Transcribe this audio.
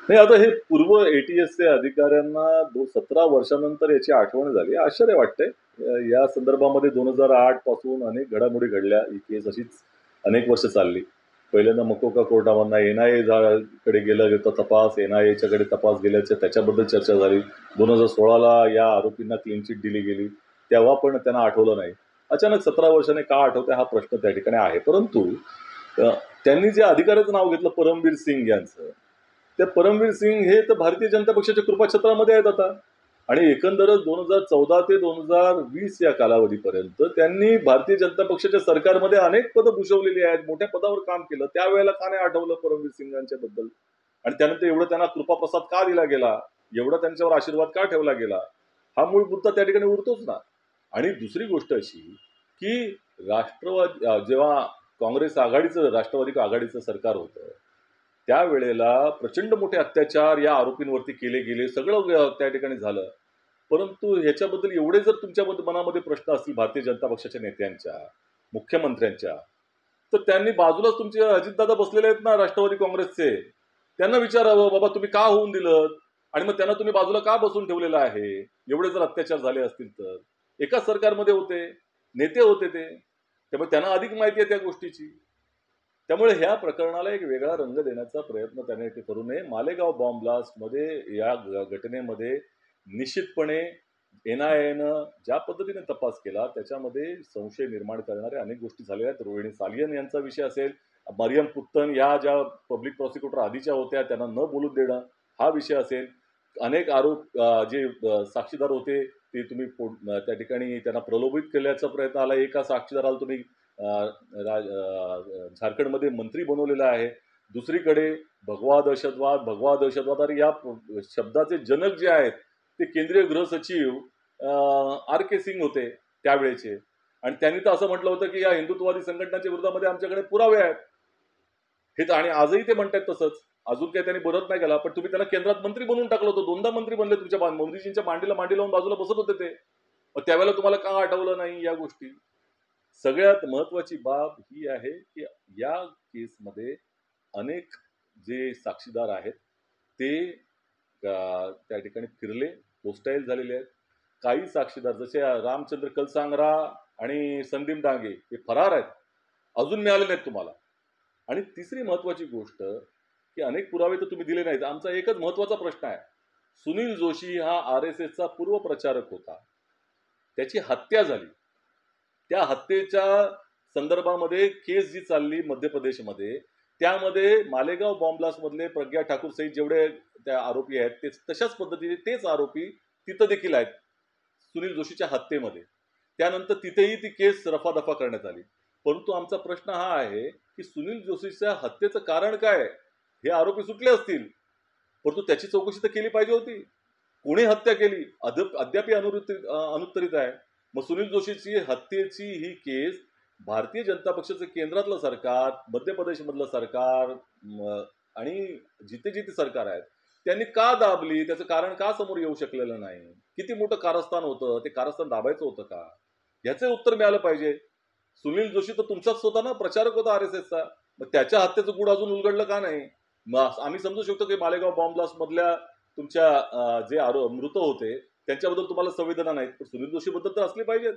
नाही, आता हे पूर्व ATSचे अधिकाऱ्यांना 17 वर्षानंतर याची आठवण झाली. आश्चर्य वाटतंय. या संदर्भामध्ये 2008 पासून अनेक घडामोडी घडल्या. ही केस अशीच अनेक वर्ष चालली. पहिल्यांदा मकोका कोर्टामधनं NIA कडे गेला होता तपास. NIAच्या कडे तपास गेल्याच्या त्याच्याबद्दल चर्चा झाली. 2016ला या आरोपींना क्लीन चिट दिली गेली. तेव्हा पण त्यांना आठवलं नाही. अचानक 17 वर्षांनी का आठवतंय हा प्रश्न त्या ठिकाणी आहे. परंतु अ, त्यांनी जे अधिकाऱ्याचं नाव घेतलं परमबीर सिंग यांचं, त्या परमवीर सिंग हे तर भारतीय जनता पक्षाच्या कृपाक्षेत्रामध्ये आहेत आता. आणि एकंदरच 2014 ते 2020 या कालावधीपर्यंत त्यांनी भारतीय जनता पक्षाच्या सरकारमध्ये अनेक पदं भूषवलेली आहेत, मोठ्या पदावर काम केलं. त्यावेळेला का नाही आठवलं परमवीर सिंगांच्या बद्दल? आणि त्यानंतर एवढं त्यांना कृपाप्रसाद का दिला गेला? एवढा त्यांच्यावर आशीर्वाद का ठेवला गेला? हा मूळ मुद्दा त्या ठिकाणी उरतोच ना. आणि दुसरी गोष्ट अशी की राष्ट्रवादी जेव्हा काँग्रेस आघाडीचं राष्ट्रवादी आघाडीचं सरकार होतं, त्यावेळेला प्रचंड मोठे अत्याचार या आरोपींवरती केले गेले. सगळं त्या ठिकाणी झालं. परंतु ह्याच्याबद्दल एवढे जर तुमच्या मनामध्ये प्रश्न असतील भारतीय जनता पक्षाच्या नेत्यांच्या, मुख्यमंत्र्यांच्या, तर त्यांनी बाजूलाच तुमचे अजितदादा बसलेले आहेत ना राष्ट्रवादी काँग्रेसचे. त्यांना विचारावं, बाबा तुम्ही का होऊन दिलं? आणि मग त्यांना तुम्ही बाजूला का बसून ठेवलेलं आहे? एवढे जर अत्याचार झाले असतील तर. एकाच सरकारमध्ये होते, नेते होते ते. त्यामुळे त्यांना अधिक माहिती आहे त्या गोष्टीची. त्यामुळे ह्या प्रकरणाला एक वेगळा रंग देण्याचा प्रयत्न त्याने करू नये. मालेगाव बॉम्ब ब्लास्टमध्ये या घटनेमध्ये निश्चितपणे NIAनं ज्या पद्धतीने तपास केला त्याच्यामध्ये संशय निर्माण करणाऱ्या अनेक गोष्टी झालेल्या आहेत. रोहिणी सालियन यांचा विषय असेल, मरियम पुत्तन या ज्या पब्लिक प्रॉसिक्युटर आधीच्या होत्या त्यांना न बोलू देणं हा विषय असेल. अनेक आरोप जे साक्षीदार होते ते तुम्ही त्या ठिकाणी त्यांना प्रलोभित केल्याचा प्रयत्न आला. एका साक्षीदाराला तुम्ही झारखंडमध्ये मंत्री बनवलेला आहे. दुसरीकडे भगवा दहशतवाद अरे या शब्दाचे जनक जे आहेत ते केंद्रीय गृह सचिव RK सिंग होते त्यावेळेचे. आणि त्यांनी तर असं म्हटलं होतं की या हिंदुत्ववादी संघटनांच्या विरोधामध्ये आमच्याकडे पुरावे आहेत. हे तर आणि आजही ते म्हणतात तसंच. अजून काही त्यांनी बरत नाही केला. पण तुम्ही त्यांना केंद्रात मंत्री बनवून टाकलं होतं. 2दा मंत्री बनले तुमच्या मोदीजींच्या मांडीला मांडी लावून बाजूला बसत होते ते. मग त्यावेळेला तुम्हाला का आठवलं नाही या गोष्टी? सगळ्यात महत्वाची बाब ही आहे की या केसमध्ये अनेक जे साक्षीदार आहेत ते त्या ठिकाणी फिरले, होस्टाईल झालेले आहेत. काही साक्षीदार जसे रामचंद्र कलसांगरा आणि संदीप डांगे हे फरार आहेत. अजून मिळाले नाहीत तुम्हाला. आणि तिसरी महत्वाची गोष्ट की अनेक पुरावे तर तुम्ही दिले नाहीत. आमचा एकच महत्वाचा प्रश्न आहे. सुनील जोशी हा RSSचा पूर्व प्रचारक होता. त्याची हत्या झाली. त्या हत्येच्या संदर्भामध्ये केस जी चालली मध्य प्रदेशमध्ये त्यामध्ये मालेगाव बॉम्ब ब्लास्ट मधले प्रज्ञा ठाकूर सहित जेवढे त्या आरोपी आहेत ते तशाच पद्धतीने तेच आरोपी तिथं देखील आहेत सुनील जोशीच्या हत्येमध्ये. त्यानंतर तिथेही ती केस रफादफा करण्यात आली. परंतु आमचा प्रश्न हा आहे की सुनील जोशीच्या हत्येचं कारण काय? हे आरोपी सुटले असतील, परंतु त्याची चौकशी तर केली पाहिजे होती. कोणी हत्या केली अद्याप अनुत्तरित आहे. मग सुनील जोशीची हत्येची ही केस भारतीय जनता पक्षाचं केंद्रातलं सरकार, मध्य प्रदेशमधलं सरकार आणि जिथे जिथे सरकार आहेत त्यांनी का दाबली? त्याचं कारण का समोर येऊ शकलेलं नाही? किती मोठं कारस्थान होतं? ते कारस्थान दाबायचं होतं का? याचे उत्तर मिळालं पाहिजे. सुनील जोशी तर तुमचाच होता ना, प्रचारक होता RSSचा. मग त्याच्या हत्येचं गूढ अजून उलगडलं का नाही? मग आम्ही समजू शकतो की मालेगाव बॉम्ब ब्लास्ट मधल्या तुमच्या जे मृत होते त्यांच्याबद्दल तुम्हाला संवेदना नाहीत, पण सुनील जोशी बद्दल तर असली पाहिजेत.